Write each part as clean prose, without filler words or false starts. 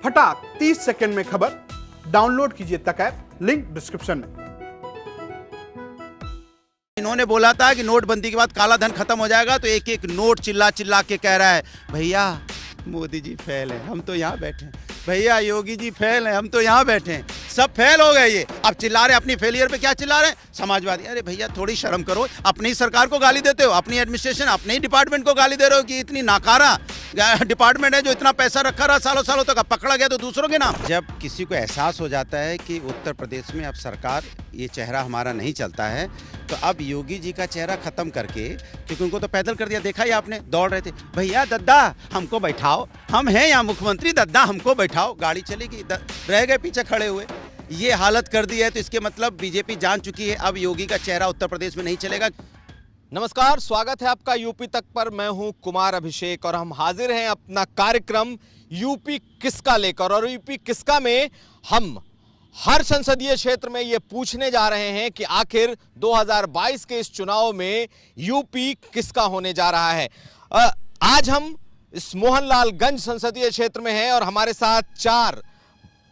फटाक 30 सेकंड में खबर डाउनलोड कीजिए तक ऐप, लिंक डिस्क्रिप्शन में। इन्होंने बोला था कि नोटबंदी के बाद काला धन खत्म हो जाएगा, तो एक एक नोट चिल्ला चिल्ला के कह रहा है भैया मोदी जी फेल है, हम तो यहाँ बैठे हैं, भैया योगी जी फेल है, हम तो यहाँ बैठे हैं, सब फेल हो गए। ये अब चिल्ला रहे अपनी फेलियर पे। क्या चिल्ला रहे हैं? समाजवादी। अरे भैया थोड़ी शर्म करो, अपनी सरकार को गाली देते हो, अपनी एडमिनिस्ट्रेशन, अपने ही डिपार्टमेंट को गाली दे रहे हो कि इतनी नाकारा डिपार्टमेंट है जो इतना पैसा रखा रहा सालों सालों तक, पकड़ा गया तो दूसरों के नाम। जब किसी को एहसास हो जाता है कि उत्तर प्रदेश में अब सरकार, ये चेहरा हमारा नहीं चलता है, तो अब योगी जी का चेहरा खत्म करके, क्योंकि उनको तो पैदल कर दिया, देखा ही आपने, दौड़ रहे थे, भैया दद्दा हमको बैठाओ, हम हैं यहाँ मुख्यमंत्री, दद्दा हमको बैठाओ, गाड़ी चलेगी, रह गए पीछे खड़े हुए। ये हालत कर दी है, तो इसके मतलब बीजेपी जान चुकी है अब योगी का चेहरा उत्तर प्रदेश में नहीं चलेगा। नमस्कार, स्वागत है आपका यूपी तक पर। मैं हूं कुमार अभिषेक और हम हाजिर हैं अपना कार्यक्रम यूपी किसका लेकर। और यूपी किसका में हम हर संसदीय क्षेत्र में ये पूछने जा रहे हैं कि आखिर 2022 के इस चुनाव में यूपी किसका होने जा रहा है। आज हम इस मोहनलालगंज संसदीय क्षेत्र में हैं और हमारे साथ चार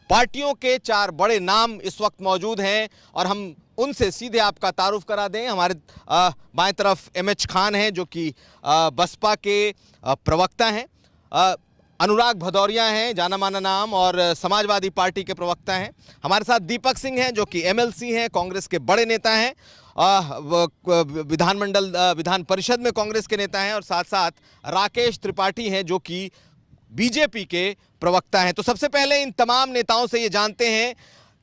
पार्टियों के चार बड़े नाम इस वक्त मौजूद हैं और हम उनसे सीधे आपका तारुफ करा दें। हमारे बाएं तरफ एमएच खान हैं जो कि बसपा के प्रवक्ता हैं, अनुराग भदौरिया हैं जाना माना नाम और समाजवादी पार्टी के प्रवक्ता हैं। हमारे साथ दीपक सिंह हैं जो कि एमएलसी हैं, कांग्रेस के बड़े नेता हैं, विधान परिषद में कांग्रेस के नेता हैं, और साथ साथ राकेश त्रिपाठी हैं जो कि बीजेपी के प्रवक्ता हैं। तो सबसे पहले इन तमाम नेताओं से ये जानते हैं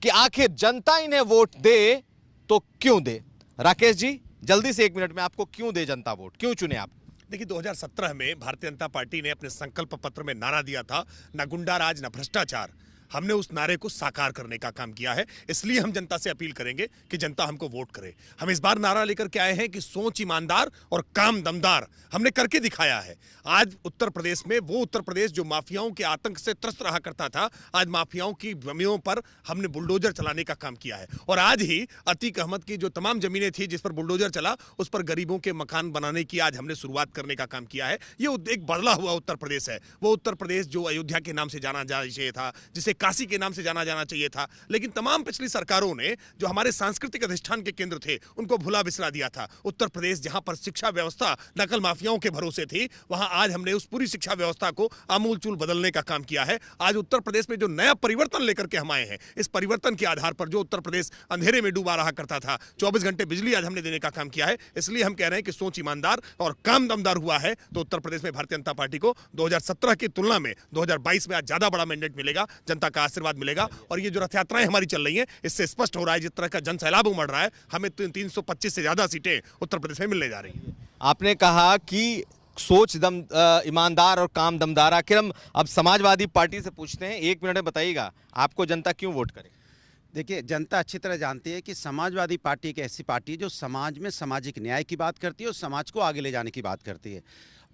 कि आखिर जनता इन्हें वोट दे तो क्यों दे। राकेश जी, जल्दी से 1 मिनट में, आपको क्यों दे जनता वोट, क्यों चुने आप? देखिए, 2017 में भारतीय जनता पार्टी ने अपने संकल्प पत्र में नारा दिया था, न गुंडा राज न भ्रष्टाचार। हमने उस नारे को साकार करने का काम किया है, इसलिए हम जनता से अपील करेंगे कि जनता हमको वोट करे। हम इस बार नारा लेकर के आए हैं कि सोच ईमानदार और काम दमदार। हमने करके दिखाया है। आज उत्तर प्रदेश में, वो उत्तर प्रदेश जो माफियाओं के आतंक से त्रस्त रहा करता था, आज माफियाओं की जमीनों पर हमने बुलडोजर चलाने का काम किया है। और आज ही अतीक अहमद की जो तमाम जमीनें थी जिस पर बुलडोजर चला, उस पर गरीबों के मकान बनाने की आज हमने शुरुआत करने का काम किया है। ये एक बदला हुआ उत्तर प्रदेश है। वो उत्तर प्रदेश जो अयोध्या के नाम से जाना चाहिए था, जिसे काशी के नाम से जाना जाना चाहिए था, लेकिन तमाम पिछली सरकारों ने जो हमारे सांस्कृतिक अधिष्ठान के केंद्र थे उनको भुला बिसरा दिया था। उत्तर प्रदेश जहां पर शिक्षा व्यवस्था नकल माफियाओं के भरोसे थी, वहां आज हमने उस पूरी शिक्षा व्यवस्था को आमूलचूल बदलने का काम किया है। आज उत्तर प्रदेश में जो नया परिवर्तन लेकर के हम आए हैं, इस परिवर्तन के आधार पर जो उत्तर प्रदेश अंधेरे में डूबा रहा करता था, 24 घंटे बिजली आज हमने देने का काम किया है। इसलिए हम कह रहे हैं कि सोच ईमानदार और काम दमदार हुआ है तो उत्तर प्रदेश में भारतीय जनता पार्टी को 2017 की तुलना में 2022 में आज ज्यादा बड़ा मैंडेट मिलेगा, जनता का आशीर्वाद मिलेगा। और ये जो रथ यात्राएं हमारी चल रही हैं, इससे स्पष्ट हो रहा है जिस तरह का जन सैलाब उमड़ रहा है, हमें 325 से ज्यादा सीटें उत्तर प्रदेश में मिलने जा रही हैं। आपने कहा कि सोच ईमानदार और काम दमदार। आखिर हम अब समाजवादी पार्टी से पूछते हैं, 1 मिनट में बताइएगा आपको जनता क्यों वोट करे? देखिए, जनता अच्छी तरह जानती है कि समाजवादी पार्टी एक ऐसी पार्टी है जो समाज में सामाजिक न्याय की बात करती है और समाज को आगे ले जाने की बात करती है।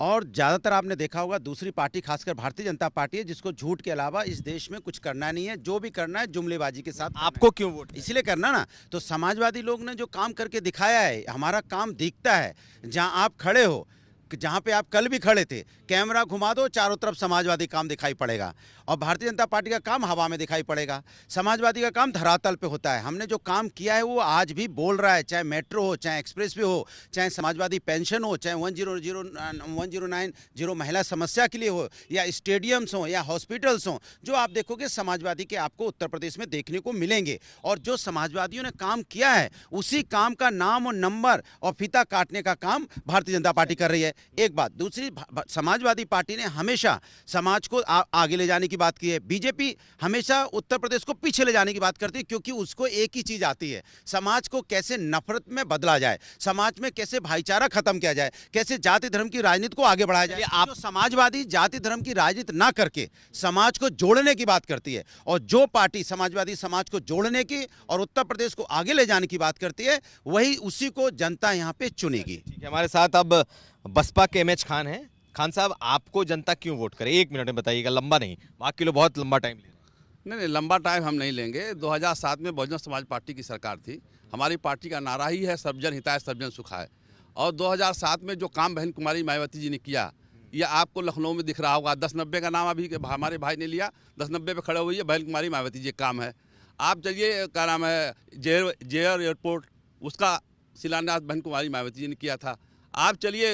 और ज़्यादातर आपने देखा होगा दूसरी पार्टी, खासकर भारतीय जनता पार्टी है, जिसको झूठ के अलावा इस देश में कुछ करना नहीं है। जो भी करना है जुमलेबाजी के साथ। आपको क्यों वोट? इसलिए करना ना, तो समाजवादी लोग ने जो काम करके दिखाया है, हमारा काम दिखता है। जहां आप खड़े हो, जहां पे आप कल भी खड़े थे, कैमरा घुमा दो, चारों तरफ समाजवादी काम दिखाई पड़ेगा। और भारतीय जनता पार्टी का काम हवा में दिखाई पड़ेगा, समाजवादी का काम धरातल पे होता है। हमने जो काम किया है वो आज भी बोल रहा है, चाहे मेट्रो हो, चाहे एक्सप्रेस वे हो, चाहे समाजवादी पेंशन हो, चाहे 1090 महिला समस्या के लिए हो, या स्टेडियम्स हो, या हॉस्पिटल्स हो। जो आप देखोगे समाजवादी के आपको उत्तर प्रदेश में देखने को मिलेंगे। और जो समाजवादियों ने काम किया है, उसी काम का नाम और नंबर और फीता काटने का काम भारतीय जनता पार्टी कर रही है। एक बात। दूसरी, समाजवादी पार्टी ने हमेशा समाज को आगे ले जाने की बात की है। बीजेपी हमेशा उत्तर प्रदेश को पीछे ले जाने की बात करती है, क्योंकि उसको एक ही चीज आती है, समाज को कैसे नफरत में बदला जाए, समाज में कैसे भाईचारा खत्म किया जाए, कैसे जाति धर्म की राजनीति को आगे बढ़ाया जाए। आप समाजवादी जाति धर्म की राजनीति ना करके समाज को जोड़ने की बात करती है, और जो पार्टी समाजवादी समाज को जोड़ने की और उत्तर प्रदेश को आगे ले जाने की बात करती है, वही उसी को जनता यहाँ पे चुनेगी। हमारे साथ अब बसपा के एमएच खान हैं। खान साहब, आपको जनता क्यों वोट करे? 1 मिनट में बताइएगा, लंबा नहीं, बाकी लोग बहुत लंबा टाइम ले रहे हैं। नहीं, लंबा टाइम हम नहीं लेंगे। 2007 में बहुजन समाज पार्टी की सरकार थी। हमारी पार्टी का नारा ही है सर्वजन हिताय सर्वजन सुखाय। और 2007 में जो काम बहन कुमारी मायावती जी ने किया, ये आपको लखनऊ में दिख रहा होगा 1090 का नाम अभी हमारे भाई ने लिया, 1090 पे खड़े हुई है बहन कुमारी मायावती जी काम है। आप चलिए क्या नाम है जेयर एयरपोर्ट, उसका शिलान्यास बहन कुमारी मायावती जी ने किया था। आप चलिए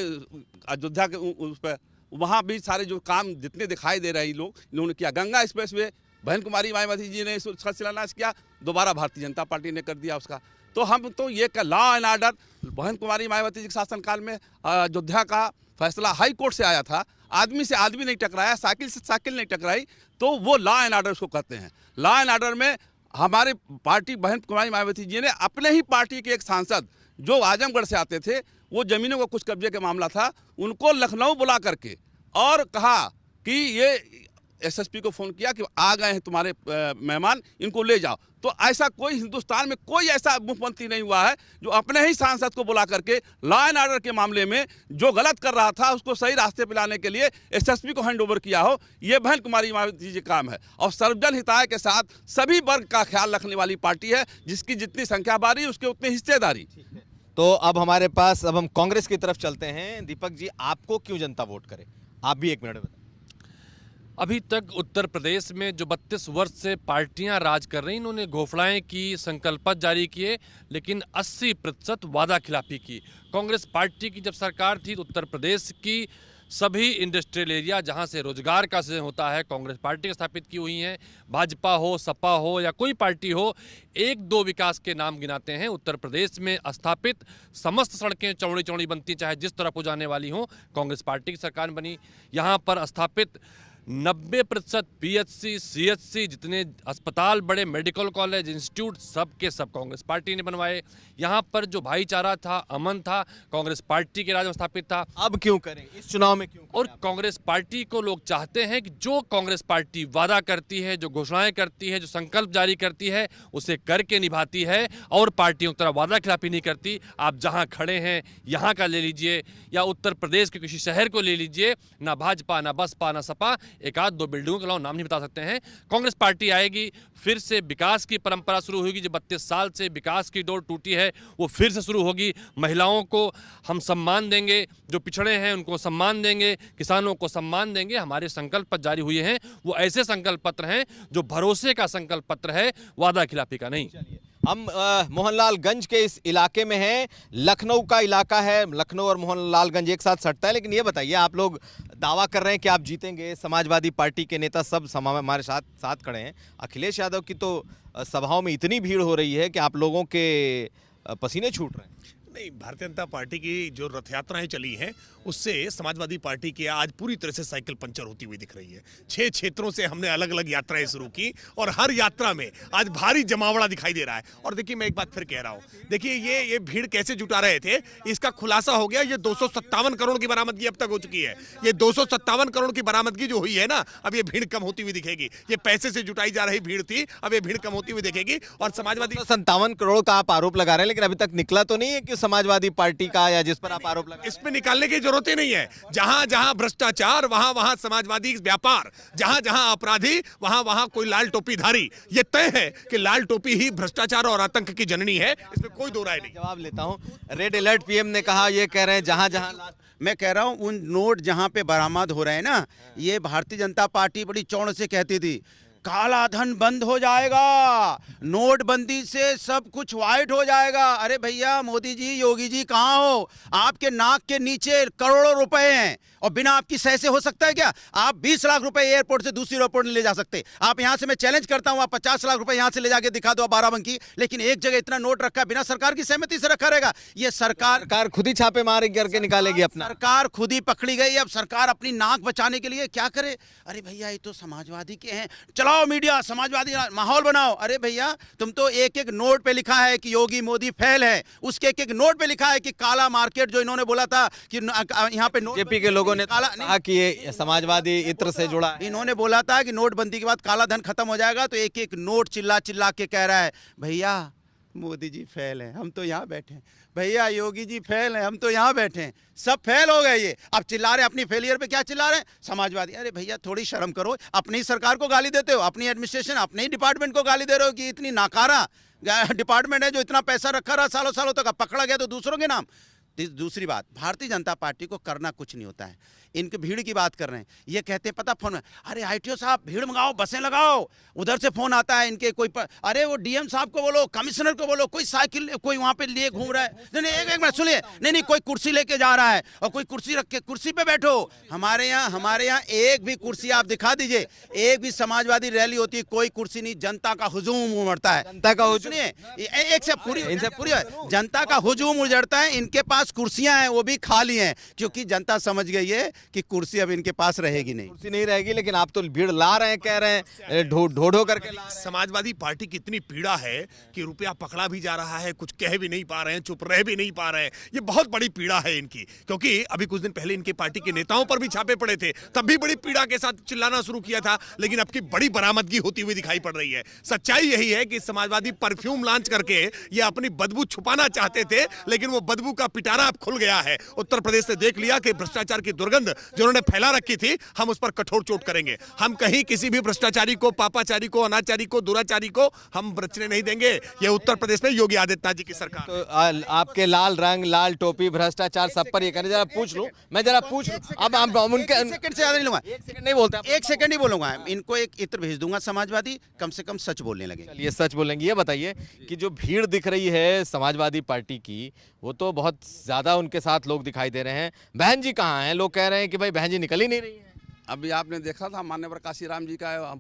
अयोध्या के उस पर, वहाँ भी सारे जो काम जितने दिखाई दे रहे हैं लोग, इन्होंने किया। गंगा एक्सप्रेस वे बहन कुमारी मायावती जी ने उसका शिलान्यास किया, दोबारा भारतीय जनता पार्टी ने कर दिया उसका। तो हम तो ये लॉ एंड ऑर्डर बहन कुमारी मायावती जी के शासनकाल में अयोध्या का फैसला हाई कोर्ट से आया था, आदमी से आदमी नहीं टकराया, साइकिल से साइकिल नहीं टकराई, तो वो लॉ एंड ऑर्डर उसको कहते हैं। लॉ एंड ऑर्डर में हमारे पार्टी बहन कुमारी मायावती जी ने अपने ही पार्टी के एक सांसद जो आजमगढ़ से आते थे, वो जमीनों का कुछ कब्जे का मामला था, उनको लखनऊ बुला करके और कहा कि ये एसएसपी को फ़ोन किया कि आ गए हैं तुम्हारे मेहमान, इनको ले जाओ। तो ऐसा कोई हिंदुस्तान में कोई ऐसा मुख्यमंत्री नहीं हुआ है जो अपने ही सांसद को बुला करके लॉ एंड ऑर्डर के मामले में जो गलत कर रहा था उसको सही रास्ते पे लाने के लिए एसएसपी को हैंड ओवर किया हो। ये बहन कुमारी मायावती जी काम है और सर्वजन हिताय के साथ सभी वर्ग का ख्याल रखने वाली पार्टी है, जिसकी जितनी संख्या बारी उसके उतनी हिस्सेदारी। तो अब हमारे पास, अब हम कांग्रेस की तरफ चलते हैं। दीपक जी, आपको क्यों जनता वोट करे? आप भी 1 मिनट बताएं। अभी तक उत्तर प्रदेश में जो 32 वर्ष से पार्टियां राज कर रही, इन्होंने घोषणाएं की, संकल्प जारी किए, लेकिन 80% वादा खिलाफी की। कांग्रेस पार्टी की जब सरकार थी तो उत्तर प्रदेश की सभी इंडस्ट्रियल एरिया जहां से रोजगार का सृजन होता है, कांग्रेस पार्टी स्थापित की हुई हैं। भाजपा हो, सपा हो या कोई पार्टी हो, 1-2 विकास के नाम गिनाते हैं। उत्तर प्रदेश में स्थापित समस्त सड़कें चौड़ी चौड़ी बनती, चाहे जिस तरफ हो जाने वाली हों, कांग्रेस पार्टी की सरकार बनी। यहाँ पर स्थापित 90% पीएचसी, सीएचसी, जितने अस्पताल, बड़े मेडिकल कॉलेज, इंस्टीट्यूट, सब के सब कांग्रेस पार्टी ने बनवाए। यहाँ पर जो भाईचारा था, अमन था, कांग्रेस पार्टी के राज में स्थापित था। अब क्यों करें, इस चुनाव में क्यों करें? और कांग्रेस पार्टी को लोग चाहते हैं कि जो कांग्रेस पार्टी वादा करती है, जो घोषणाएं करती है, जो संकल्प जारी करती है, उसे करके निभाती है और पार्टियों की तरह वादा खिलाफी नहीं करती। आप जहां खड़े हैं यहाँ का ले लीजिए या उत्तर प्रदेश के किसी शहर को ले लीजिए, ना भाजपा, ना बसपा, ना सपा, 1-2 बिल्डिंगों के अलावा नाम नहीं बता सकते हैं। कांग्रेस पार्टी आएगी, फिर से विकास की परंपरा शुरू होगी। जो 32 साल से विकास की डोर टूटी है वो फिर से शुरू होगी। महिलाओं को हम सम्मान देंगे, जो पिछड़े हैं उनको सम्मान देंगे, किसानों को सम्मान देंगे। हमारे संकल्प पत्र जारी हुए हैं, वो ऐसे संकल्प पत्र हैं जो भरोसे का संकल्प पत्र है, वादा खिलाफी का नहीं। हम मोहनलालगंज के इस इलाके में हैं। लखनऊ का इलाका है, लखनऊ और मोहनलालगंज एक साथ सटता है। लेकिन ये बताइए, आप लोग दावा कर रहे हैं कि आप जीतेंगे, समाजवादी पार्टी के नेता सब हमारे साथ खड़े हैं। अखिलेश यादव की तो सभाओं में इतनी भीड़ हो रही है कि आप लोगों के पसीने छूट रहे हैं। नहीं, भारतीय जनता पार्टी की जो रथ यात्राएं चली हैं उससे समाजवादी पार्टी की आज पूरी तरह से साइकिल पंचर होती हुई दिख रही है। 6 क्षेत्रों से हमने अलग अलग यात्राएं शुरू की और हर यात्रा में आज भारी जमावड़ा दिखाई दे रहा है। और देखिए, मैं एक बात फिर कह रहा हूं, देखिए ये भीड़ कैसे जुटा रहे थे, इसका खुलासा हो गया। ये 257 करोड़ की बरामदगी अब तक हो चुकी है। ये 257 करोड़ की बरामदगी जो हुई है ना, अब ये भीड़ कम होती हुई दिखेगी। ये पैसे से जुटाई जा रही भीड़ थी, अब ये भीड़ कम होती हुई दिखेगी। और समाजवादी 57 करोड़ का आप आरोप लगा रहे हैं, लेकिन अभी तक निकला तो नहीं है कि समाजवादी पार्टी का, या जिस पर आप आरोप लगा, इसमें निकालने की जरूरत ही नहीं है। जहां जहां भ्रष्टाचार, वहां वहां समाजवादी व्यापार, जहां जहां अपराधी, वहां वहां कोई लाल टोपीधारी। ये तय है कि लाल टोपी ही भ्रष्टाचार और आतंक की जननी है, इसमें कोई दो राय नहीं। जवाब लेता हूं। रेड अलर्ट पीएम ने कहा, ये कह रहे हैं जहां जहां मैं कह रहा हूं उन नोट जहां पे बरामद हो रहे हैं ना, ये भारतीय जनता पार्टी बड़ी चौड़ से कहती थी काला धन बंद हो जाएगा, नोटबंदी से सब कुछ वाइट हो जाएगा। अरे भैया, मोदी जी, योगी जी कहाँ हो? आपके नाक के नीचे करोड़ों रुपए हैं और बिना आपकी सह से हो सकता है क्या? आप 20 लाख रुपए एयरपोर्ट से दूसरी एयरपोर्ट ले जा सकते। आप यहां से, मैं चैलेंज करता हूं, आप 50 लाख रुपए यहां से ले जाके दिखा दो आप बाराबंकी, लेकिन एक जगह इतना नोट रखा है बिना सरकार की सहमति से रखा रहेगा। ये सरकार खुद ही छापे मार करके निकालेगी अपना। सरकार खुद ही पकड़ी गई। अब सरकार अपनी नाक बचाने के लिए क्या करे? अरे भैया, ये तो समाजवादी के हैं, चलाओ मीडिया, समाजवादी माहौल बनाओ। अरे भैया, तुम तो एक एक नोट पे लिखा है कि योगी मोदी फेल है, उसके एक एक नोट पे लिखा है कि काला मार्केट, जो इन्होंने बोला था कि यहाँ पे जेपी के लोगों ने कहा कि ये समाजवादी इत्र से जुड़ा है। इन्होंने बोला था कि नोटबंदी के बाद काला धन खत्म हो जाएगा, तो एक एक नोट चिल्ला चिल्ला के कह रहा है भैया मोदी जी फेल है, हम तो यहाँ बैठे हैं। भैया योगी जी फेल हैं, हम तो यहाँ बैठे हैं। सब फेल हो गए। ये अब चिल्ला रहे, अपनी फेलियर पे क्या चिल्ला रहे हैं? समाजवादी। अरे भैया, थोड़ी शर्म करो। अपनी सरकार को गाली देते हो, अपनी एडमिनिस्ट्रेशन, अपने ही डिपार्टमेंट को गाली दे रहे हो कि इतनी नाकारा डिपार्टमेंट है जो इतना पैसा रखा रहा सालों सालों तक, पकड़ा गया तो दूसरों के नाम। दूसरी बात, भारतीय जनता पार्टी को करना कुछ नहीं होता है। इनके भीड़ की बात कर रहे हैं। ये कहते हैं पता फोन में, अरे ITO साहब भीड़ मंगाओ, बसें लगाओ। उधर से फोन आता है इनके अरे वो DM साहब को बोलो, कमिश्नर को बोलो, कोई साइकिल कोई वहाँ पे लिए घूम रहा है। नहीं एक मिनट सुनिए, नहीं कोई कुर्सी लेके जा रहा है और कोई कुर्सी रख के कुर्सी पे बैठो। हमारे यहाँ एक भी कुर्सी आप दिखा दीजिए, एक भी समाजवादी रैली होती है कोई कुर्सी नहीं, जनता का हुजूम उमड़ता है। जनता का सुनिए एक से पूरी इनसे पूरी जनता का हुजूम उजड़ता है। इनके पास कुर्सियां हैं वो भी खाली हैं, क्योंकि जनता समझ गई है कि कुर्सी अब इनके पास रहेगी नहीं। कुर्सी नहीं रहेगी, लेकिन आप तो भीड़ ला रहे हैं, कह रहे हैं ढो करके ला रहे हैं। समाजवादी पार्टी की इतनी पीड़ा है कि रुपया पकड़ा भी जा रहा है, कुछ कह भी नहीं पा रहे हैं, चुप रह भी नहीं पा रहे हैं। ये बहुत बड़ी पीड़ा है इनकी, क्योंकि अभी कुछ दिन पहले इनके पार्टी के नेताओं पर भी छापे पड़े थे, तब भी बड़ी पीड़ा के साथ चिल्लाना शुरू किया था, लेकिन अब की बड़ी बरामदगी होती हुई दिखाई पड़ रही है। सच्चाई यही है कि समाजवादी परफ्यूम लॉन्च करके ये अपनी बदबू छुपाना चाहते थे, लेकिन वो बदबू का पिटारा अब खुल गया है। उत्तर प्रदेश ने देख लिया कि भ्रष्टाचार की दुर्गंध जो उन्होंने फैला रखी थी, हम उस पर कठोर चोट करेंगे। हम कहीं किसी भी भ्रष्टाचारी को, पापाचारी को, अनाचारी को, दुराचारी को हम बचने नहीं देंगे। ये उत्तर प्रदेश में योगी आदित्यनाथ जी की सरकार। तो आपके लाल रंग, लाल टोपी, भ्रष्टाचार सब पर ये कहने, जरा पूछ लूं मैं, जरा पूछ लूं। अब उनके सेकंड से ज्यादा नहीं लूंगा, 1 सेकंड नहीं बोलता, 1 सेकंड ही बोलूंगा। इनको एक इत्र भेज दूंगा समाजवादी, कम से कम सच बोलने लगे। चलिए सच बोलेंगे। ये बताइए कि जो भीड़ दिख रही है समाजवादी पार्टी की, वो तो बहुत ज्यादा उनके साथ लोग दिखाई दे रहे हैं। बहन जी कहाँ हैं? लोग कह रहे हैं कि भाई बहन जी निकल ही नहीं रही है। अभी आपने देखा था माननीय काशीराम जी का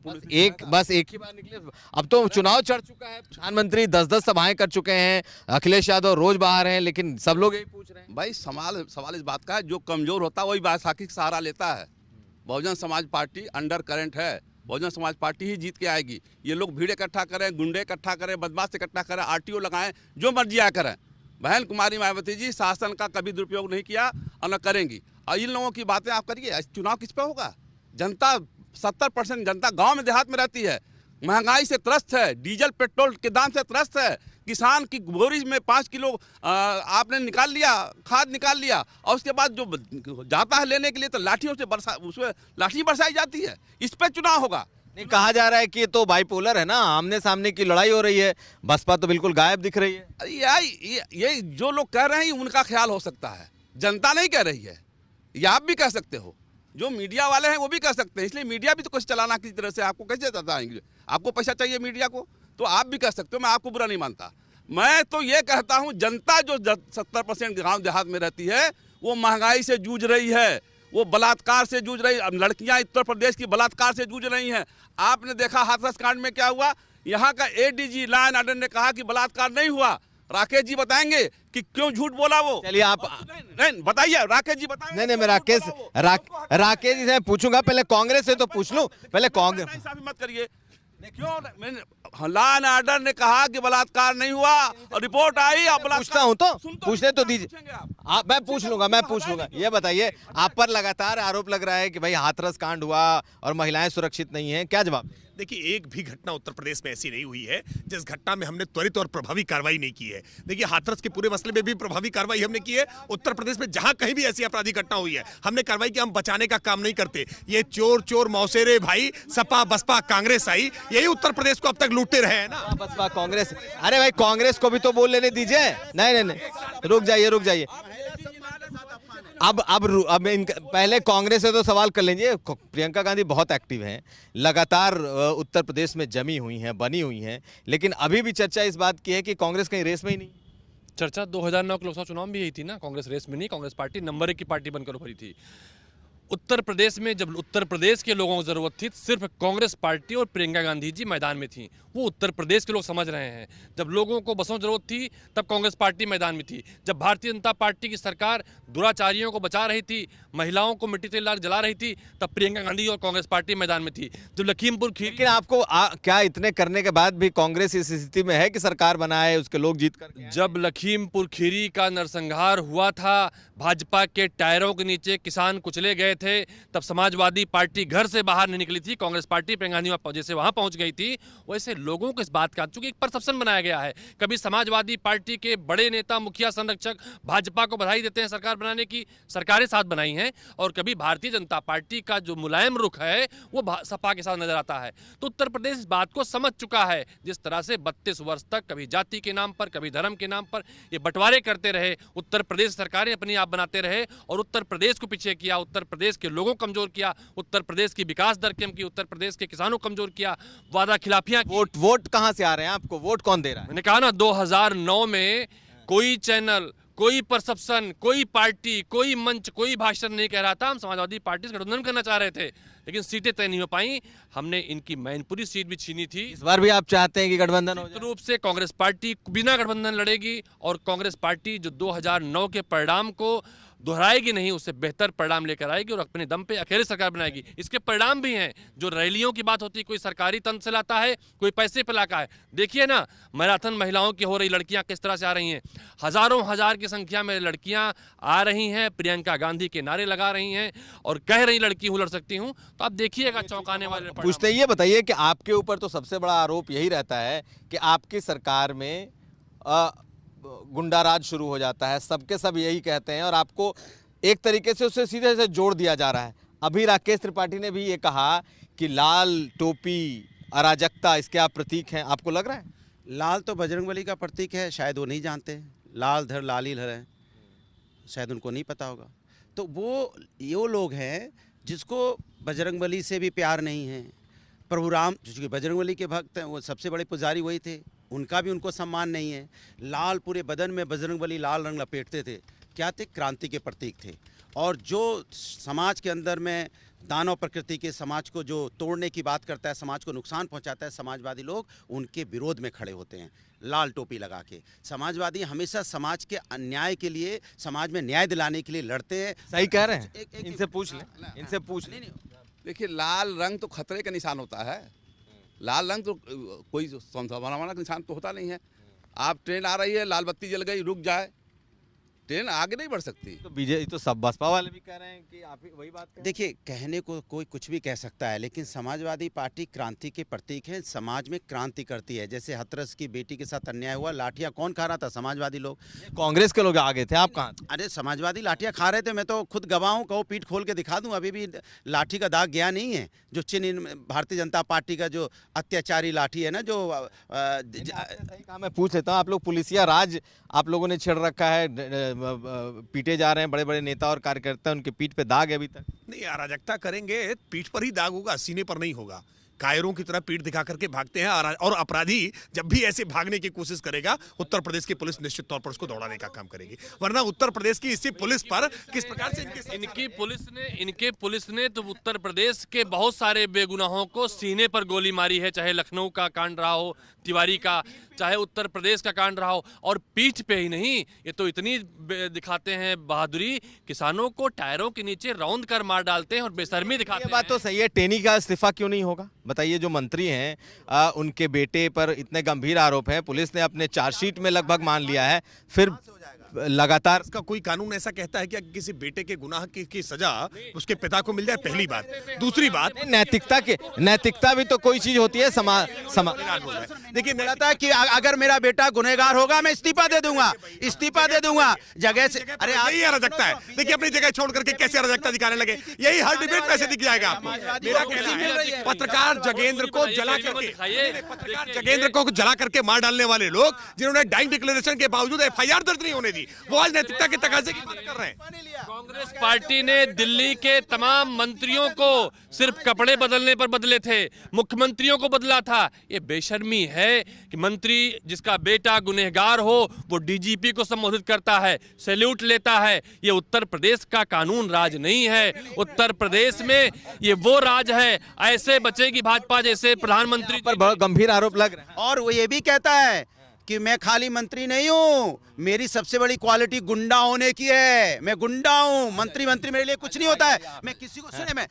बस एक ही बार निकले। अब तो चुनाव चढ़ चुका है, प्रधानमंत्री 10-10 सभाएं कर चुके हैं, अखिलेश यादव रोज बाहर हैं, लेकिन सब लोग यही पूछ रहे हैं। भाई सवाल इस बात का है, जो कमजोर होता है वही बैसाखी का सहारा लेता है। Bahujan Samaj party under current है, बहुजन समाज पार्टी ही जीत के आएगी। ये लोग भीड़ इकट्ठा करें, गुंडे इकट्ठा करें, बदमाश इकट्ठा करें, RTO लगाएं, जो मर्जी आया करें। बहन कुमारी मायावती जी शासन का कभी दुरुपयोग नहीं किया और न करेंगी। और इन लोगों की बातें आप करिए, चुनाव किस पे होगा? जनता 70% जनता गांव में देहात में रहती है, महंगाई से त्रस्त है, डीजल पेट्रोल के दाम से त्रस्त है। किसान की बोरी में 5 किलो आपने निकाल लिया, खाद निकाल लिया, और उसके बाद जो जाता है लेने के लिए तो लाठियों से उसमें लाठी बरसाई जाती है। इस पे चुनाव होगा। नहीं, कहा जा रहा है कि ये तो बाइपोलर है ना, आमने सामने की लड़ाई हो रही है, बसपा तो बिल्कुल गायब दिख रही है। ये जो लोग कह रहे हैं उनका ख्याल हो सकता है, जनता नहीं कह रही है। ये आप भी कह सकते हो, जो मीडिया वाले हैं वो भी कह सकते हैं। इसलिए मीडिया भी तो कुछ चलाना किसी तरह से, आपको कैसे बताएंगे? आपको पैसा चाहिए मीडिया को, तो आप भी कह सकते हो, मैं आपको बुरा नहीं मानता। मैं तो ये कहता हूँ, जनता जो 70% गाँव देहात में रहती है वो महंगाई से जूझ रही है, वो बलात्कार से जूझ रही है। लड़कियां उत्तर प्रदेश की बलात्कार से जूझ रही हैं। आपने देखा हाथरस कांड में क्या हुआ, यहाँ का ADG लॉ एंड ऑर्डर ने कहा कि बलात्कार नहीं हुआ। राकेश जी बताएंगे कि क्यों झूठ बोला वो। चलिए आप नहीं बताइए, राकेश जी बताएंगे। नहीं मैं राकेश जी से पूछूंगा, पहले कांग्रेस से तो पूछ लूं। पहले कांग्रेस मत करिए, क्यों लॉ एंड ऑर्डर ने कहा कि बलात्कार नहीं हुआ और रिपोर्ट आई। आप पूछता हूं तो पूछने तो दीजिए, आप मैं पूछ लूंगा। ये बताइए, आप पर लगातार आरोप लग रहा है कि भाई हाथरस कांड हुआ और महिलाएं सुरक्षित नहीं हैं, क्या जवाब? देखिए, एक भी घटना उत्तर प्रदेश में ऐसी नहीं हुई है जिस घटना में हमने त्वरित और प्रभावी कार्रवाई नहीं की है। देखिए, हाथरस के पूरे मसले में भी प्रभावी कार्रवाई हमने की है। उत्तर प्रदेश में जहां कहीं भी ऐसी आपराधिक घटना हुई है, हमने कार्रवाई की। हम बचाने का काम नहीं करते। ये चोर मौसेरे भाई, सपा बसपा कांग्रेस आई, यही उत्तर प्रदेश को अब तक लूटते रहे हैं ना। बसपा कांग्रेस, अरे भाई कांग्रेस को भी तो बोल लेने दीजिए। नहीं, रुक जाइए। अब पहले कांग्रेस से तो सवाल कर लीजिए। प्रियंका गांधी बहुत एक्टिव हैं, लगातार उत्तर प्रदेश में जमी हुई हैं, बनी हुई हैं, लेकिन अभी भी चर्चा इस बात की है कि कांग्रेस कहीं रेस में ही नहीं। चर्चा 2009 के लोकसभा चुनाव में भी यही थी ना, कांग्रेस रेस में नहीं, कांग्रेस पार्टी नंबर 1 की पार्टी बनकर उभरी थी। उत्तर प्रदेश में जब उत्तर प्रदेश के लोगों को जरूरत थी, सिर्फ कांग्रेस पार्टी और प्रियंका गांधी जी मैदान में थी। वो उत्तर प्रदेश के लोग समझ रहे हैं। जब लोगों को बसों की जरूरत थी, तब कांग्रेस पार्टी मैदान में थी। जब भारतीय जनता पार्टी की सरकार दुराचारियों को बचा रही थी, महिलाओं को मिट्टी तेल जला रही थी, तब प्रियंका गांधी और कांग्रेस पार्टी मैदान में थी। जब लखीमपुर खीरी, लेकिन आपको क्या इतने करने के बाद भी कांग्रेस इस स्थिति में है कि सरकार बनाए, उसके लोग जीत कर? जब लखीमपुर खीरी का नरसंहार हुआ था, भाजपा के टायरों के नीचे किसान कुचले गए थे, तब समाजवादी पार्टी घर से बाहर नहीं निकली थी। कांग्रेस पार्टी प्रियंका गांधी जैसे वहां पहुंच गई थी, वैसे लोगों को इस बात का, चूंकि एक परसेप्शन बनाया गया है। कभी समाजवादी पार्टी के बड़े नेता, मुखिया, संरक्षक भाजपा को बधाई देते हैं सरकार बनाने की, सरकारें साथ बनाई हैं, और कभी भारतीय जनता पार्टी का जो मुलायम रुख है वो सपा के साथ नजर आता है। तो उत्तर प्रदेश इस बात को समझ चुका है। जिस तरह से 32 वर्ष तक कभी जाति के नाम पर, कभी धर्म के नाम पर ये बंटवारे करते रहे, उत्तर प्रदेश सरकारें अपनी आप बनाते रहे और उत्तर प्रदेश को पीछे किया, उत्तर प्रदेश प्रदेश के लोगों को कमजोर किया, उत्तर प्रदेश की विकास दर कम की, उत्तर प्रदेश के किसानों को कमजोर किया, वादा खिलाफियां की। वोट कहां से आ रहे हैं आपको? वोट कौन दे रहा है? मैंने कहा ना 2009 में कोई चैनल, कोई परसेप्शन, कोई पार्टी, कोई मंच, कोई भाषण नहीं कह रहा था हम समाजवादी पार्टी से गठबंधन करना चाह रहे थे, लेकिन सीटें तय नहीं हो पाई। हमने इनकी मैनपुरी सीट भी छीनी थी। इस बार भी आप चाहते हैं कि गठबंधन हो निश्चित जाए? रूप से कांग्रेस पार्टी बिना गठबंधन लड़ेगी और कांग्रेस पार्टी जो 2009 के परिणाम को दोहराएगी नहीं, उससे बेहतर परिणाम लेकर आएगी और अपने दम पे अकेले सरकार बनाएगी। इसके परिणाम भी हैं। जो रैलियों की बात होती है, कोई सरकारी तंत्र से लाता है, कोई पैसे पे लाता है। देखिए ना, मैराथन महिलाओं की हो रही, लड़कियां किस तरह से आ रही हैं, हजारों हजार की संख्या में लड़कियां आ रही हैं, प्रियंका गांधी के नारे लगा रही हैं और कह रही लड़की हूं, लड़ सकती हूं। तो आप देखिएगा चौंकाने वाले परिणाम। पूछते ये बताइए कि आपके ऊपर तो सबसे बड़ा आरोप यही रहता है कि आपकी सरकार में गुंडा राज शुरू हो जाता है, सबके सब यही कहते हैं और आपको एक तरीके से उससे सीधे से जोड़ दिया जा रहा है। अभी राकेश त्रिपाठी ने भी ये कहा कि लाल टोपी अराजकता इसके आप प्रतीक हैं, आपको लग रहा है? लाल तो बजरंगबली का प्रतीक है, शायद वो नहीं जानते। लाल धर लाली लहर है, शायद उनको नहीं पता होगा। तो वो लोग हैं जिसको बजरंगबली से भी प्यार नहीं है। प्रभु राम जो बजरंगबली के भक्त हैं, वो सबसे बड़े पुजारी वही थे, उनका भी उनको सम्मान नहीं है। लाल पूरे बदन में बजरंगबली लाल रंग लपेटते थे, क्या थे? क्रांति के प्रतीक थे। और जो समाज के अंदर में दानव प्रकृति के समाज को जो तोड़ने की बात करता है, समाज को नुकसान पहुंचाता है, समाजवादी लोग उनके विरोध में खड़े होते हैं लाल टोपी लगा के। समाजवादी हमेशा समाज के अन्याय के लिए, समाज में न्याय दिलाने के लिए लड़ते हैं। सही कह रहे हैं? इनसे पूछ लें, इनसे पूछ लें। देखिए, लाल रंग तो खतरे का निशान होता है। लाल रंग तो कोई संभावना का निशान तो होता नहीं है। आप ट्रेन आ रही है, लाल बत्ती जल गई, रुक जाए, ट्रेन आगे नहीं बढ़ सकती। तो बीजेपी तो सब बसपा वाले भी कह रहे हैं कि आप ही वही बात कह। देखिए, कहने को कोई कुछ भी कह सकता है, लेकिन समाजवादी पार्टी क्रांति के प्रतीक है, समाज में क्रांति करती है। जैसे हाथरस की बेटी के साथ अन्याय हुआ, लाठियां कौन खा रहा था? समाजवादी लोग। कांग्रेस के लोग आगे थे, आप कहाँ थे? अरे समाजवादी लाठियां खा रहे थे, मैं तो खुद गवाह हूं, कहो पीठ खोल के दिखा दूं, अभी भी लाठी का दाग गया नहीं है। जो भारतीय जनता पार्टी का जो अत्याचारी लाठी है ना, जो सही कहा। मैं पूछ लेता हूँ, आप लोग पुलिसिया राज आप लोगों ने छेड़ रखा है, पीटे जा रहे हैं बड़े बड़े नेता और कार्यकर्ता, उनके पीठ पे दाग है अभी तक? नहीं, अराजकता करेंगे पीठ पर ही दाग होगा, सीने पर नहीं होगा। कायरों की तरह पीठ दिखा करके भागते हैं और अपराधी जब भी ऐसे भागने की कोशिश करेगा, उत्तर प्रदेश की पुलिस निश्चित तौर पर उसको दौड़ाने का काम करेगी। वरना उत्तर प्रदेश की इसी पुलिस पर किस प्रकार से इनके पुलिस ने तो उत्तर प्रदेश के बहुत सारे बेगुनाहों को सीने पर गोली मारी है, चाहे लखनऊ का कांड रहा हो, तिवारी का, चाहे उत्तर प्रदेश का कांड रहा हो। और पीठ पे ही नहीं, ये तो इतनी दिखाते हैं बहादुरी, किसानों को टायरों के नीचे रौंद कर मार डालते हैं और बेशर्मी दिखाते हैं। ये बात तो सही है। टेनी का इस्तीफा क्यों नहीं होगा बताइए? जो मंत्री हैं उनके बेटे पर इतने गंभीर आरोप हैं, पुलिस ने अपने चार्जशीट में लगभग मान लिया है, फिर लगातार इसका कोई कानून ऐसा कहता है कि अगर किसी बेटे के गुनाह की सजा उसके पिता को मिल जाए? पहली बात। दूसरी बात, नैतिकता भी तो कोई चीज होती है। देखिए, मिलता है कि अगर मेरा बेटा गुनहगार होगा, मैं इस्तीफा दे दूंगा जगह से। अरे यही अराजकता है। देखिए, अपनी जगह छोड़ करके कैसे अराजकता दिखाने लगे, यही हर डिबेट में ऐसे दिख जाएगा आपको। मेरा कहना है, पत्रकार जगेंद्र को जला करके मार डालने वाले लोग, जिन्होंने डाइंग डिक्लेरेशन के बावजूद एफआईआर दर्ज नहीं होने दी, वो आज नैतिकता के तकाजे की बात कर रहे हैं। कांग्रेस पार्टी ने दिल्ली के तमाम मंत्रियों को सिर्फ कपड़े बदलने पर बदले थे, मुख्यमंत्रियों को बदला था। ये बेशर्मी है कि मंत्री जिसका बेटा गुनहगार हो वो डीजीपी को संबोधित करता है, सैल्यूट लेता है। ये उत्तर प्रदेश का कानून राज नहीं है। उत्तर प्रदेश में ये वो राज है, ऐसे बचेगी भाजपा जैसे प्रधानमंत्री पर बहुत गंभीर आरोप लग रहे हैं। और वो ये भी कहता है कि मैं खाली मंत्री नहीं हूँ, मेरी सबसे बड़ी क्वालिटी गुंडा होने की है। मैं गुंडा हूँ, मंत्री मेरे लिए कुछ नहीं होता है। मैं किसी को सुने,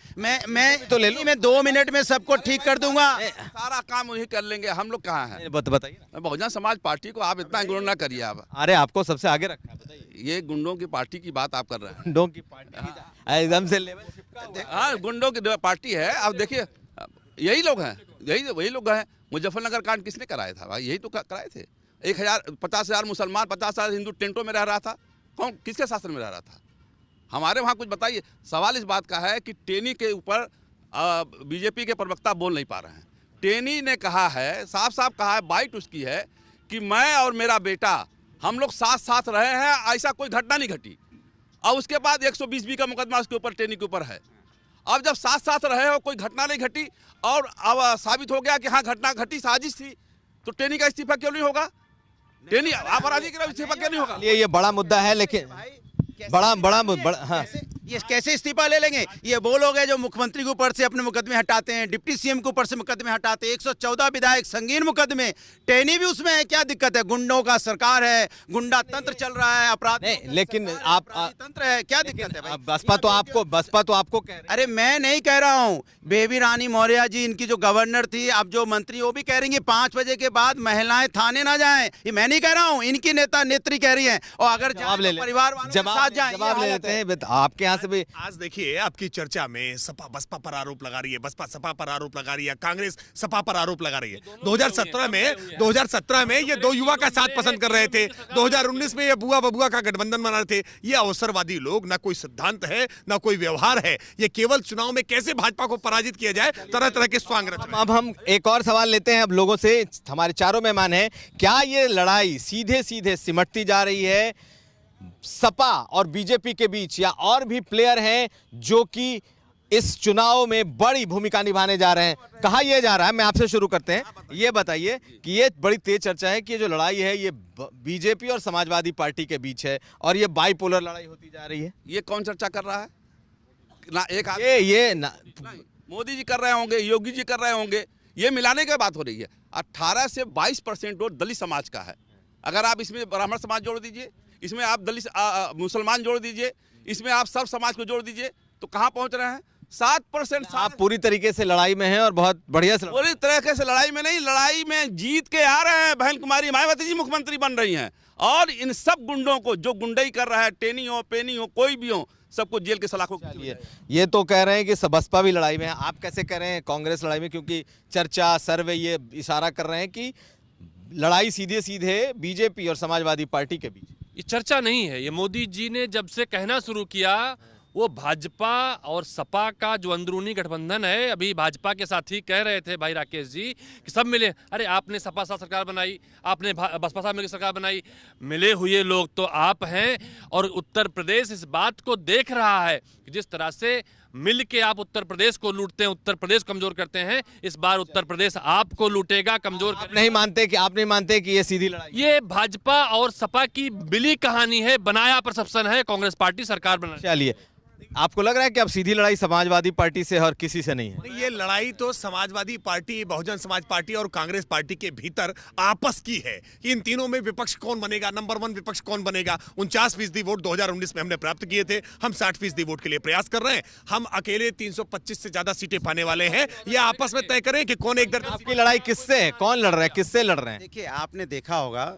मैं तो ले लूँ, मैं 2 मिनट में सबको ठीक कर दूंगा। सारा काम वही कर लेंगे। हम लोग कहाँ हैं? बताइए। बहुजन समाज पार्टी को आप इतना इग्नोर ना करिए। आप अरे आपको सबसे आगे रखा है, बताइए। ये गुंडों की पार्टी की बात आप कर रहे हैं। गुंडों की पार्टी एकदम से लेवल। हाँ, गुंडों की पार्टी है। अब देखिए, यही लोग हैं, वही लोग हैं। मुजफ्फरनगर कांड किसने कराया था भाई? यही तो कराए थे। 50,000 मुसलमान, 50,000 हिंदू टेंटों में रह रहा था। कौन, किसके शासन में रह रहा था? हमारे वहाँ कुछ बताइए। सवाल इस बात का है कि टेनी के ऊपर बीजेपी के प्रवक्ता बोल नहीं पा रहे हैं। टेनी ने कहा है, साफ साफ कहा है, बाइट उसकी है कि मैं और मेरा बेटा हम लोग साथ साथ रहे हैं, ऐसा कोई घटना नहीं घटी। और उसके बाद 120B का मुकदमा उसके ऊपर, टेनी के ऊपर है। अब जब साथ साथ रहे हो, कोई घटना नहीं घटी और अब साबित हो गया कि हाँ घटना घटी, साजिश थी, तो टेनी का इस्तीफा क्यों नहीं होगा? टेनी अपराधी का इस्तीफा क्यों नहीं होगा? ये बड़ा मुद्दा है, लेकिन बड़ा हाँ ये कैसे इस्तीफा ले लेंगे? ये वो लोग हैं जो मुख्यमंत्री के ऊपर से अपने मुकदमे हटाते हैं, डिप्टी सीएम के ऊपर से मुकदमे हटाते हैं, 114 विधायक संगीन मुकदमे, टेनी भी उसमें है। क्या दिक्कत है? गुंडों का सरकार है, गुंडा तंत्र चल रहा है, अपराध नहीं, लेकिन आप तंत्र है, क्या दिक्कत है भाई? बसपा तो आपको कह रही अरे मैं नहीं कह रहा हूँ, बेबी रानी मौर्य जी इनकी जो गवर्नर थी, अब जो मंत्री वो भी कह रही है 5 बजे के बाद महिलाएं थाने ना जाएं। ये मैं नहीं कह रहा हूँ, इनकी नेता नेत्री कह रही हैं। और अगर जवाब ले ले, परिवार वालों के साथ जाएं, जवाब ले लेते हैं। आपके यहाँ से भी आज देखिए आपकी चर्चा में सपा बसपा पर आरोप लगा रही है, बसपा सपा पर आरोप लगा रही है, कांग्रेस सपा पर आरोप लगा रही है। 2017 में ये दो युवा का साथ पसंद कर रहे थे, 2019 में ये बुआ बबुआ का गठबंधन बना रहे थे। ये अवसरवादी लोग, ना कोई सिद्धांत है ना कोई व्यवहार है। ये केवल चुनाव में कैसे भाजपा को पराजित किया जाए, तरह तरह के स्वांग रच रहे हैं। अब हम एक और सवाल लेते हैं अब लोगों से। हमारे चारों मेहमान हैं, क्या ये लड़ाई सीधे सीधे सिमटती जा रही है सपा और बीजेपी के बीच, या और भी प्लेयर हैं जो कि इस चुनाव में बड़ी भूमिका निभाने जा रहे हैं? कहा यह जा रहा है, मैं आपसे शुरू करते हैं, ये बताइए कि ये बड़ी तेज चर्चा है कि ये जो लड़ाई है ये बीजेपी और समाजवादी पार्टी के बीच है और ये बाइपोलर लड़ाई होती जा रही है। ये कौन चर्चा कर रहा है? ना एक मोदी जी कर रहे होंगे, योगी जी कर रहे होंगे, ये मिलाने की बात हो रही है। 18 से 22% वोट दलित समाज का है। अगर आप इसमें ब्राह्मण समाज जोड़ दीजिए, इसमें आप दलित मुसलमान जोड़ दीजिए, इसमें आप सब समाज को जोड़ दीजिए, तो कहाँ पहुंच रहे हैं? 7%। आप पूरी तरीके से लड़ाई में हैं और बहुत बढ़िया से पूरी तरीके से लड़ाई में नहीं, लड़ाई में जीत के आ रहे हैं। बहन कुमारी मायावती जी मुख्यमंत्री बन रही हैं और इन सब गुंडों को जो गुंडई कर रहा है, टेनी हो पेनी हो कोई भी हो, सबको जेल के सलाखों। ये तो कह रहे हैं कि बसपा भी लड़ाई में है, आप कैसे कह रहे हैं कांग्रेस लड़ाई में? क्योंकि चर्चा सर्वे ये इशारा कर रहे हैं कि लड़ाई सीधे सीधे बीजेपी और समाजवादी पार्टी के बीच। ये चर्चा नहीं है, ये मोदी जी ने जब से कहना शुरू किया, वो भाजपा और सपा का जो अंदरूनी गठबंधन है, अभी भाजपा के साथी कह रहे थे भाई राकेश जी कि सब मिले, अरे आपने सपा साथ सरकार बनाई, आपने बसपा साथ मिलकर सरकार बनाई, मिले हुए लोग तो आप हैं। और उत्तर प्रदेश इस बात को देख रहा है कि जिस तरह से मिल के आप उत्तर प्रदेश को लूटते हैं, उत्तर प्रदेश कमजोर करते हैं, इस बार उत्तर प्रदेश आपको लूटेगा, कमजोर। आप नहीं मानते कि ये सीधी लड़ाई? ये भाजपा और सपा की बिली कहानी है, बनाया परसेप्शन है, कांग्रेस पार्टी सरकार बना। चलिए, आपको लग रहा है कि अब सीधी लड़ाई समाजवादी पार्टी से और किसी से नहीं है? ये लड़ाई तो समाजवादी पार्टी, बहुजन समाज पार्टी और कांग्रेस पार्टी के भीतर आपस की है कि इन तीनों में विपक्ष कौन बनेगा, नंबर 1 विपक्ष कौन बनेगा। 49% वोट 2019 में हमने प्राप्त किए थे, हम 60% वोट के लिए प्रयास कर रहे हैं। हम अकेले 325 से ज्यादा सीटें पाने वाले हैं। ये आपस में तय करें कि कौन एक दर्जन। आपकी लड़ाई किससे है? कौन लड़ रहा है, किससे लड़ रहे हैं? देखिए, आपने देखा होगा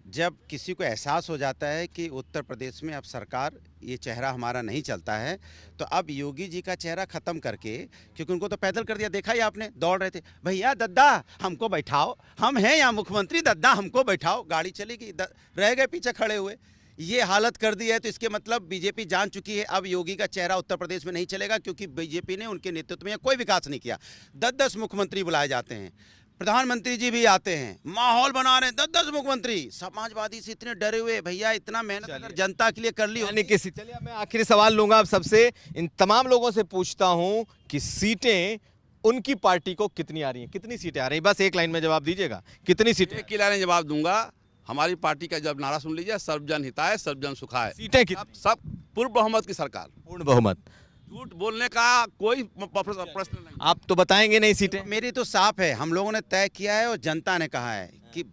जब किसी को एहसास हो जाता है कि उत्तर प्रदेश में अब सरकार, ये चेहरा हमारा नहीं चलता है, तो अब योगी जी का चेहरा ख़त्म करके, क्योंकि उनको तो पैदल कर दिया, देखा ही आपने, दौड़ रहे थे, भैया दद्दा हमको बैठाओ, हम हैं यहाँ मुख्यमंत्री, दद्दा हमको बैठाओ, गाड़ी चलेगी, रह गए पीछे खड़े हुए। ये हालत कर दी है, तो इसके मतलब बीजेपी जान चुकी है अब योगी का चेहरा उत्तर प्रदेश में नहीं चलेगा, क्योंकि बीजेपी ने उनके नेतृत्व में कोई विकास नहीं किया। 10-10 मुख्यमंत्री बुलाए जाते हैं, प्रधानमंत्री जी भी आते हैं, माहौल बना रहे हैं, 10-10 मुख्यमंत्री। समाजवादी से इतने डरे हुए, भैया इतना मेहनत अगर जनता के लिए कर ली होती। चलिए, मैं आखिरी सवाल लूंगा आप सबसे, इन तमाम लोगों से पूछता हूं कि सीटें उनकी पार्टी को कितनी आ रही हैं, कितनी सीटें आ रही हैं? बस एक लाइन में जवाब दीजिएगा, कितनी सीटें? एक लाइन जवाब दूंगा। हमारी पार्टी का जब नारा सुन लीजिए, सर्वजन हिताय सर्वजन सुखाय। सीटें कितनी? सब पूर्ण बहुमत की सरकार। पूर्ण बहुमत। झूठ बोलने का कोई प्रश्न नहीं। आप तो बताएंगे नहीं सीटें? मेरी तो साफ है, हम लोगों ने तय किया है और जनता ने कहा है कि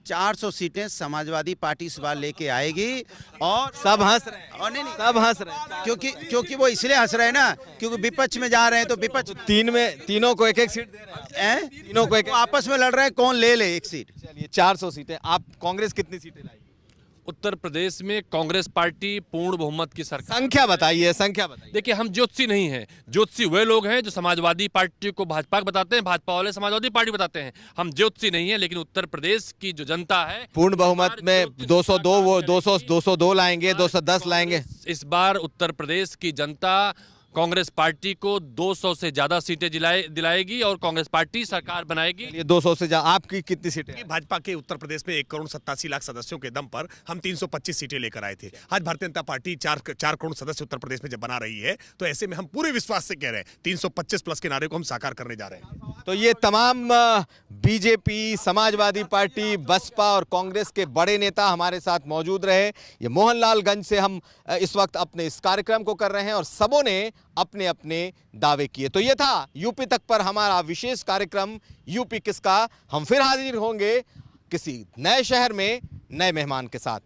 400 सीटें समाजवादी पार्टी इस बार लेके आएगी। और सब हंस रहे हैं, और नहीं, सब हंस रहे हैं, क्योंकि वो इसलिए हंस रहे हैं ना, क्योंकि विपक्ष में जा रहे हैं, तो विपक्ष तीनों को एक एक सीट दे रहे हैं, तीनों को एक, आपस में लड़ रहे हैं कौन ले ले एक सीट। चलिए, 400 सीटें। आप कांग्रेस कितनी सीटें लाएगी? उत्तर प्रदेश में कांग्रेस पार्टी पूर्ण बहुमत की सरकार। संख्या बताइए, संख्या बताइए। देखिए, हम ज्योतिषी नहीं हैं। ज्योतिषी वे लोग हैं जो समाजवादी पार्टी को भाजपा बताते हैं, भाजपा वाले समाजवादी पार्टी बताते हैं। हम ज्योतिषी नहीं हैं, लेकिन उत्तर प्रदेश की जो जनता है, पूर्ण बहुमत में 202 वो 202 लाएंगे, 210 लाएंगे। इस बार उत्तर प्रदेश की जनता कांग्रेस पार्टी को 200 से ज्यादा सीटें दिलाएगी और कांग्रेस पार्टी सरकार बनाएगी। ये 200 से ज्यादा, आपकी कितनी सीटें हैं? भाजपा के उत्तर प्रदेश में 1,87,00,000 सदस्यों के दम पर हम 325 सीटें लेकर आए थे। आज भारतीय जनता पार्टी 4 करोड़ सदस्य उत्तर प्रदेश में जब बना रही है, तो ऐसे में हम पूरे विश्वास से कह रहे हैं 325 प्लस के नारे को हम साकार करने जा रहे हैं। तो ये तमाम बीजेपी, समाजवादी पार्टी, बसपा और कांग्रेस के बड़े नेता हमारे साथ मौजूद रहे। ये मोहनलालगंज से हम इस वक्त अपने इस कार्यक्रम को कर रहे हैं और सबों ने अपने अपने दावे किए। तो ये था यूपी तक पर हमारा विशेष कार्यक्रम यूपी किसका। हम फिर हाजिर होंगे किसी नए शहर में नए मेहमान के साथ।